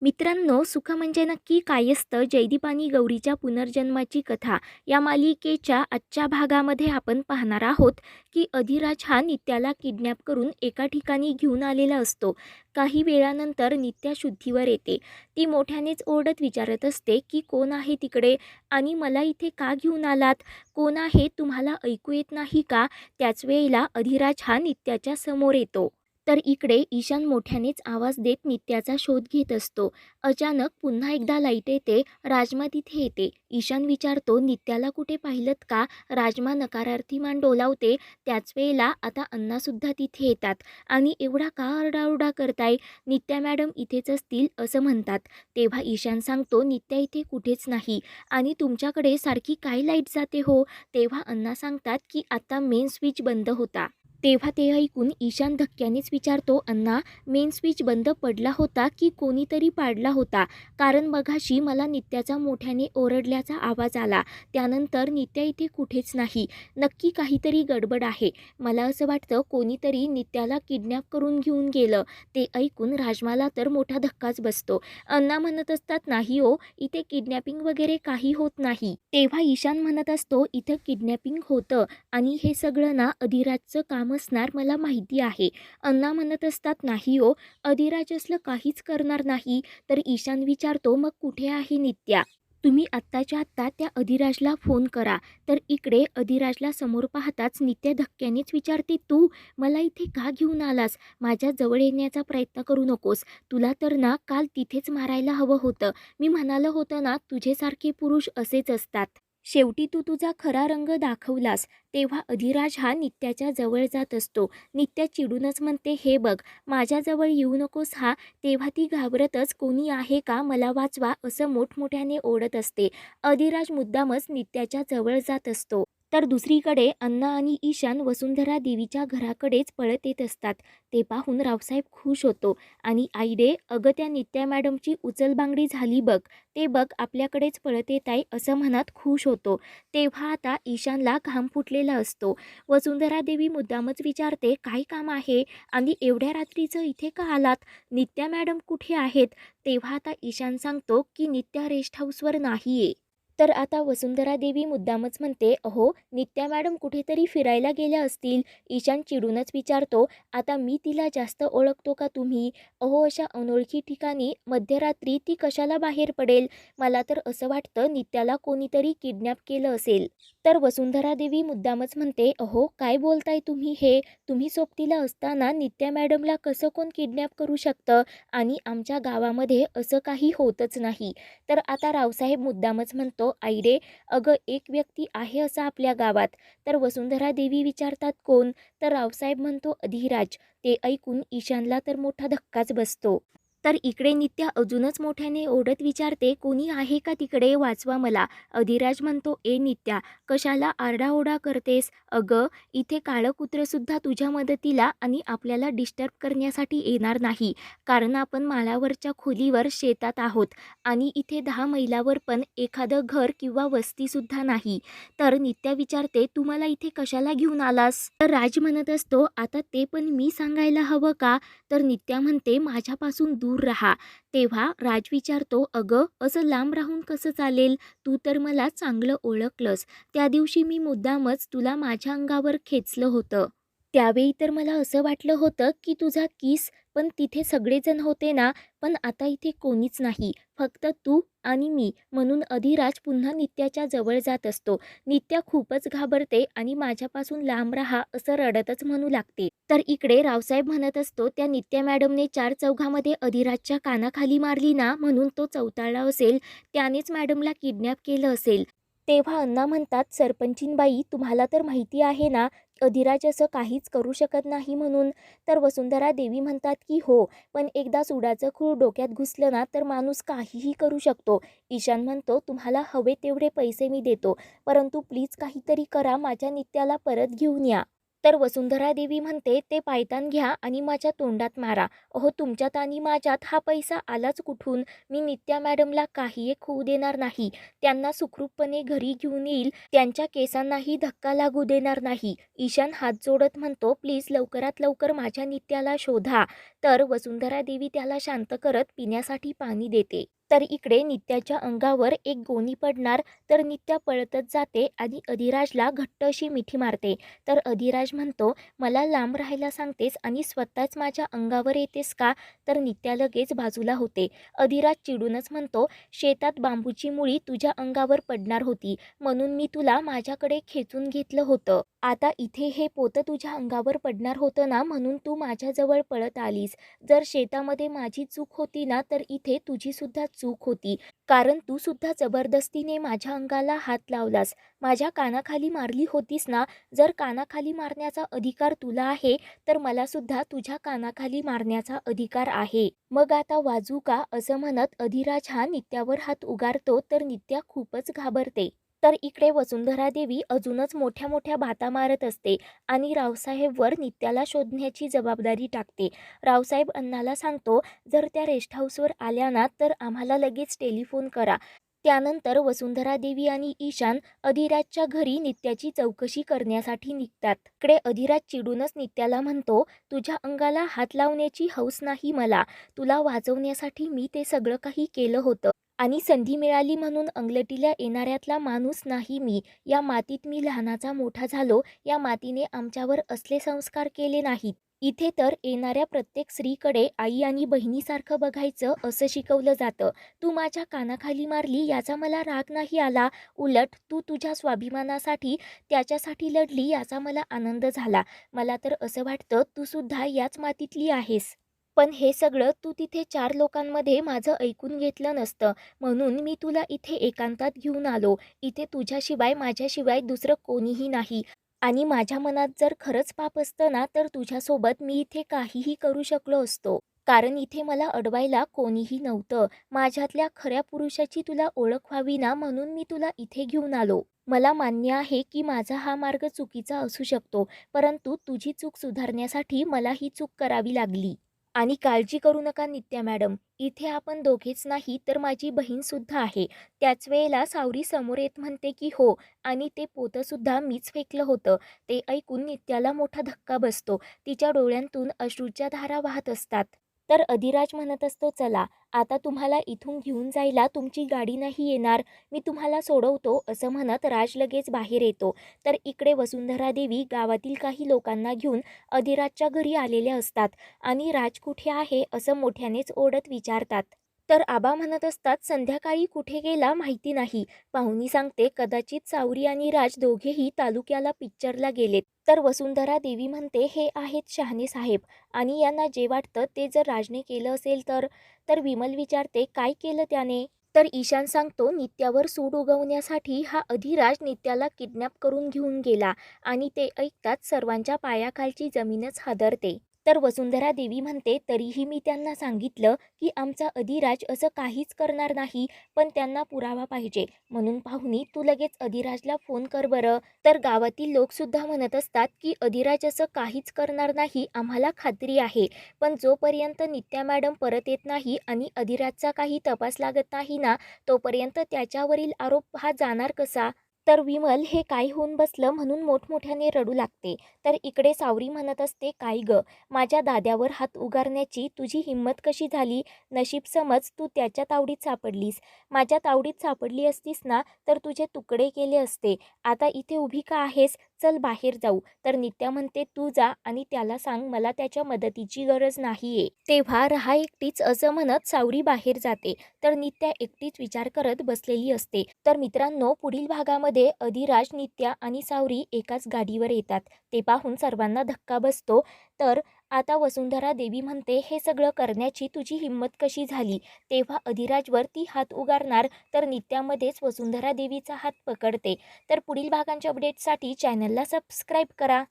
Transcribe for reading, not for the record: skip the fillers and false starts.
मित्रांनो, सुख म्हणजे नक्की काय असतं? जयदीप आणि गौरीच्या पुनर्जन्माची कथा या मालिकेच्या आजच्या भागामध्ये आपण पाहणार आहोत की अधिराज हा नित्याला किडनॅप करून एका ठिकाणी घेऊन आलेला असतो. काही वेळानंतर नित्या शुद्धीवर येते. ती मोठ्यानेच ओरडत विचारत असते की कोण आहे तिकडे आणि मला इथे का घेऊन आलात? कोण आहे? तुम्हाला ऐकू येत नाही का? त्याच वेळेला अधिराज हा नित्याच्या समोर येतो. तर इकडे ईशान मोठ्यानेच आवाज देत नित्याचा शोध घेत असतो. अचानक पुन्हा एकदा लाईट येते. राजमा तिथे येते. ईशान विचारतो, नित्याला कुठे पाहिलत का? राजमा नकारार्थी मान डोलावते. त्याच वेळेला आता अण्णासुद्धा तिथे येतात आणि एवढा का आरडाओरडा करताय? नित्या मॅडम इथेच असतील असं म्हणतात. तेव्हा ईशान सांगतो, नित्या इथे कुठेच नाही आणि तुमच्याकडे सारखी काय लाईट जाते हो? तेव्हा अण्णा सांगतात की आता मेन स्विच बंद होता. तेव्हा ते ऐकून ईशान धक्क्यानेच विचारतो, अण्णा मेन स्विच बंद पडला होता की कोणीतरी पाडला होता? कारण मघाशी मला नित्याचा मोठ्याने ओरडल्याचा आवाज आला. त्यानंतर नित्या इथे कुठेच नाही. नक्की काहीतरी गडबड आहे. मला असं वाटतं कोणीतरी नित्याला किडनॅप करून घेऊन गेलं. ते ऐकून राजमाला तर मोठा धक्काच बसतो. अण्णा म्हणत असतात, नाही हो, इथे किडनॅपिंग वगैरे काही होत नाही. तेव्हा ईशान म्हणत असतो, इथं किडनॅपिंग होतं आणि हे सगळं ना अधिराजचं काम असणार, मला माहिती आहे. अण्णा म्हणत असतात, नाही हो, अधिराज असलं काहीच करणार नाही. तर ईशान विचारतो, मग कुठे आहे नित्या? तुम्ही आत्ताच्या आत्ता त्या अधिराजला फोन करा. तर इकडे अधिराजला समोर पाहताच नित्या धक्क्यानेच विचारते, तू मला इथे का घेऊन आलास? माझ्या जवळ येण्याचा प्रयत्न करू नकोस. तुला तर ना काल तिथेच मारायला हवं होतं. मी म्हणालं होतं ना, तुझ्यासारखे पुरुष असेच असतात. शेवटी तू तुझा खरा रंग दाखवलास. तेव्हा अधिराज हा नित्याच्या जवळ जात असतो. नित्या चिडूनच म्हणते, हे बघ, माझ्याजवळ येऊ नकोस हा. तेव्हा ती घाबरतच, कोणी आहे का, मला वाचवा, असं मोठमोठ्याने ओरडत असते. अधिराज मुद्दामच नित्याच्या जवळ जात असतो. तर दुसरीकडे अण्णा आणि ईशान वसुंधरा देवीच्या घराकडेच पळत येत असतात. ते पाहून रावसाहेब खुश होतो आणि आईडे, अगं त्या नित्या मॅडमची उचलबांगडी झाली बघ. ते बघ आपल्याकडेच पळत येत आहे असं म्हणत खुश होतो. तेव्हा आता ईशानला घाम फुटलेला असतो. वसुंधरा देवी मुद्दामच विचारते, काय काम आहे आणि एवढ्या रात्रीचं इथे का आलात? नित्या मॅडम कुठे आहेत? तेव्हा आता ईशान सांगतो की नित्या रेस्ट हाऊसवर नाहीये. तर आता वसुंधरा देवी मुद्दामच म्हणते, अहो, नित्या मॅडम कुठेतरी फिरायला गेल्या असतील. ईशान चिडूनच विचारतो, आता मी तिला जास्त ओळखतो का तुम्ही? अहो, अशा अनोळखी ठिकाणी मध्यरात्री ती कशाला बाहेर पडेल? मला तर असं वाटतं नित्याला कोणीतरी किडनॅप केलं असेल. तर वसुंधरा देवी मुद्दामच म्हणते, अहो, काय बोलताय तुम्ही हे? तुम्ही सोबतीला असताना नित्या मॅडमला कसं कोण किडनॅप करू शकतं? आणि आमच्या गावामध्ये असं काही होतच नाही. तर आता रावसाहेब मुद्दामच म्हणतो, आईडे, अगं एक व्यक्ती आहे असा आपल्या गावात. तर वसुंधरा देवी विचारतात, कोण? तर रावसाहेब म्हणतो, अधिराज. ते ऐकून ईशानला तर मोठा धक्काच बसतो. तर इकडे नित्या अजूनच मोठ्याने ओरडत विचारते, कोणी आहे का तिकडे, वाचवा मला. अधिराज म्हणतो, ए नित्या, कशाला आरडाओरडा करतेस? अगं, इथे काळं कुत्रंसुद्धा तुझ्या मदतीला आणि आपल्याला डिस्टर्ब करण्यासाठी येणार नाही. कारण आपण माळावरच्या खोलीवर शेतात आहोत आणि इथे 10 मैलावर पण एखादं घर किंवा वस्तीसुद्धा नाही. तर नित्या विचारते, तू मला इथे कशाला घेऊन आलास? तर राज म्हणत असतो, आता ते पण मी सांगायला हवं का? तर नित्या म्हणते, माझ्यापासून दूर राहा. तेव्हा राज विचारतो, अगं, असं लांब राहून कसं चालेल? तू तर मला चांगलं ओळखलंस. त्या दिवशी मी मुद्दामच तुला माझ्या अंगावर खेचलं होतं. त्यावेळी तर मला असं वाटलं होतं की तुझा किस, पण तिथे सगळेजण होते ना, पण आता इथे कोणीच नाही, फक्त तू आणि मी. म्हणून अधिराज पुन्हा नित्याच्या जवळ जात असतो. नित्या खूपच घाबरते आणि माझ्यापासून लांब राहा असं रडतच म्हणू लागते. तर इकडे रावसाहेब म्हणत असतो, त्या नित्या मॅडमने 4 चौघामध्ये अधिराजच्या कानाखाली मारली ना, म्हणून तो चौताळला असेल. त्यानेच मॅडमला किडनॅप केलं असेल. तेव्हा अण्णा म्हणतात, सरपंचीनबाई, तुम्हाला तर माहिती आहे ना अधिराज असं काहीच करू शकत नाही म्हणून. तर वसुंधरा देवी म्हणतात की हो, पण एकदा सुडाचं खूळ डोक्यात घुसलं ना तर माणूस काहीही करू शकतो. ईशान म्हणतो, तुम्हाला हवे तेवढे पैसे मी देतो, परंतु प्लीज काहीतरी करा, माझ्या नित्याला परत घेऊन या. तर वसुंधरा देवी म्हणते, ते पायतान घ्या आणि माझ्या तोंडात मारा. अहो तुमच्यात आणि माझ्यात हा पैसा आलाच कुठून? मी नित्या मॅडमला काही एक होऊ देणार नाही. त्यांना सुखरूपपणे घरी घेऊन येईल. त्यांच्या केसांनाही धक्का लागू देणार नाही. ईशान हात जोडत म्हणतो, प्लीज लवकरात लवकर माझ्या नित्याला शोधा. तर वसुंधरा देवी त्याला शांत करत पिण्यासाठी पाणी देते. तर इकडे नित्याच्या अंगावर एक गोणी पडणार, तर नित्या पळतच जाते आणि अधिराजला घट्ट अशी मिठी मारते. तर अधिराज म्हणतो, मला लांब राहायला सांगतेस आणि स्वतःच माझ्या अंगावर येतेस का? तर नित्या लगेच बाजूला होते. अधिराज चिडूनच म्हणतो, शेतात बांबूची मुळी तुझ्या अंगावर पडणार होती म्हणून मी तुला माझ्याकडे खेचून घेतलं होतं. आता इथे हे पोतं तुझ्या अंगावर पडणार होतं ना, म्हणून तू माझ्याजवळ पळत आलीस. जर शेतामध्ये माझी चूक होती ना, तर इथे तुझी सुद्धा चूक होती. कारण तू सुद्धा जबरदस्तीने माझ्या अंगाला हात लावलास. माझ्या कानाखाली मारली होतीस ना. जर कानाखाली मारण्याचा अधिकार तुला आहे, तर मला सुद्धा तुझ्या कानाखाली मारण्याचा अधिकार आहे. मग आता वाजू का? असं म्हणत अधिराज हा नित्यावर हात उगारतो. तर नित्या खूपच घाबरते. तर इकडे वसुंधरा देवी अजूनच मोठ्या मोठ्या बाता मारत असते आणि रावसाहेबवर नित्याला शोधण्याची जबाबदारी टाकते. रावसाहेब अण्णाला सांगतो, जर त्या रेस्ट हाऊसवर आल्या ना, तर आम्हाला लगेच टेलिफोन करा. त्यानंतर वसुंधरा देवी आणि ईशान अधिराजच्या घरी नित्याची चौकशी करण्यासाठी निघतात. इकडे अधिराज चिडूनच नित्याला म्हणतो, तुझ्या अंगाला हात लावण्याची हौस नाही मला. तुला वाचवण्यासाठी मी ते सगळं काही केलं होतं आणि संधी मिळाली म्हणून अंगलटीला येणाऱ्यातला माणूस नाही मी. या मातीत मी लहानाचा मोठा झालो. या मातीने आमच्यावर असले संस्कार केले नाहीत. इथे तर येणाऱ्या प्रत्येक स्त्रीकडे आई आणि बहिणीसारखं बघायचं असं शिकवलं जातं. तू माझ्या कानाखाली मारली याचा मला राग नाही आला. उलट तू तुझ्या स्वाभिमानासाठी त्याच्यासाठी लढली याचा मला आनंद झाला. मला तर असं वाटतं तू सुद्धा याच मातीतली आहेस. पण हे सगळं तू तिथे 4 लोकांमध्ये माझं ऐकून घेतलं नसतं. म्हणून मी तुला इथे एकांतात घेऊन आलो. इथे तुझ्याशिवाय माझ्याशिवाय दुसरं कोणीही नाही. आणि माझ्या मनात जर खरंच पाप असतं ना, तर तुझ्यासोबत मी इथे काहीही करू शकलो असतो. कारण इथे मला अडवायला कोणीही नव्हतं. माझ्यातल्या खऱ्या पुरुषाची तुला ओळख व्हावी ना, म्हणून मी तुला इथे घेऊन आलो. मला मान्य आहे की माझा हा मार्ग चुकीचा असू शकतो, परंतु तुझी चूक सुधारण्यासाठी मला ही चूक करावी लागली. आणि काळजी करू नका नित्या मॅडम, इथे आपण दोघेच नाही तर माझी बहीणसुद्धा आहे. त्याच वेळेला सावरी समोर येत म्हणते की हो, आणि ते पोतंसुद्धा मीच फेकलं होतं. ते ऐकून नित्याला मोठा धक्का बसतो. तिच्या डोळ्यांतून अश्रूच्या धारा वाहत असतात. तर अधिराज म्हणत असतो, चला आता तुम्हाला इथून घेऊन जायला तुमची गाडी नाही येणार, मी तुम्हाला सोडवतो. असं म्हणत राज लगेच बाहेर येतो. तर इकडे वसुंधरा देवी गावातील काही लोकांना घेऊन अधिराजच्या घरी आलेल्या असतात आणि राज कुठे आहे असं मोठ्यानेच ओरडत विचारतात. तर आबा म्हणत असतात, संध्याकाळी कुठे गेला माहिती नाही. पाहुणी सांगते, कदाचित सावरी आणि राज दोघेही तालुक्याला पिक्चरला गेलेत. तर वसुंधरा देवी म्हणते, हे आहेत शहाणे साहेब आणि यांना जे वाटतं ते जर राजने केलं असेल तर विमल विचारते, काय केलं त्याने? तर ईशान सांगतो, नित्यावर सूड उगवण्यासाठी हा अधिराज नित्याला किडनॅप करून घेऊन गेला. आणि ते ऐकताच सर्वांच्या पायाखालची जमीनच हादरते. तर वसुंधरा देवी म्हणते, तरीही मी त्यांना सांगितलं की आमचा अधिराज असं काहीच करणार नाही, पण त्यांना पुरावा पाहिजे. म्हणून पाहुणी, तू लगेच अधिराजला फोन कर बरं. तर गावातील लोकसुद्धा म्हणत असतात की अधिराज असं काहीच करणार नाही, आम्हाला खात्री आहे. पण जोपर्यंत नित्या मॅडम परत येत नाही आणि अधिराजचा काही तपास लागत नाही ना, तोपर्यंत त्याच्यावरील आरोप हा जाणार कसा? तर विमल हे काय होऊन बसलं म्हणून मोठमोठ्याने रडू लागते. तर इकडे सावरी म्हणत असते, काय ग, माझ्या दाद्यावर हात उगारण्याची तुझी हिंमत कशी झाली? नशीब समज तू त्याच्या तावडीत सापडलीस. माझ्या तावडीत सापडली असतीस ना, तर तुझे तुकडे केले असते. आता इथे उभी का आहेस? चल बाहेर जाऊ. तर नित्या म्हणते, तू जा आणि त्याला सांग मला त्याच्या मदतीची गरज नाहीये. तेव्हा राहा एकटीच. असं म्हणत सावरी बाहेर जाते. तर नित्या एकटीच विचार करत बसलेली असते. तर मित्रांनो, पुढील भागामध्ये अधिराज, नित्या आणि सावरी एकाच गाडीवर येतात. ते पाहून सर्वांना धक्का बसतो. तर आता वसुंधरा देवी म्हणते, हे सगळं करण्याची तुझी हिंमत कशी झाली? तेव्हा अधिराजवर ती हात उगारणार, तर नित्यामध्येच वसुंधरा देवीचा हात पकडते. तर पुढील भागांच्या अपडेटसाठी चॅनलला सबस्क्राईब करा.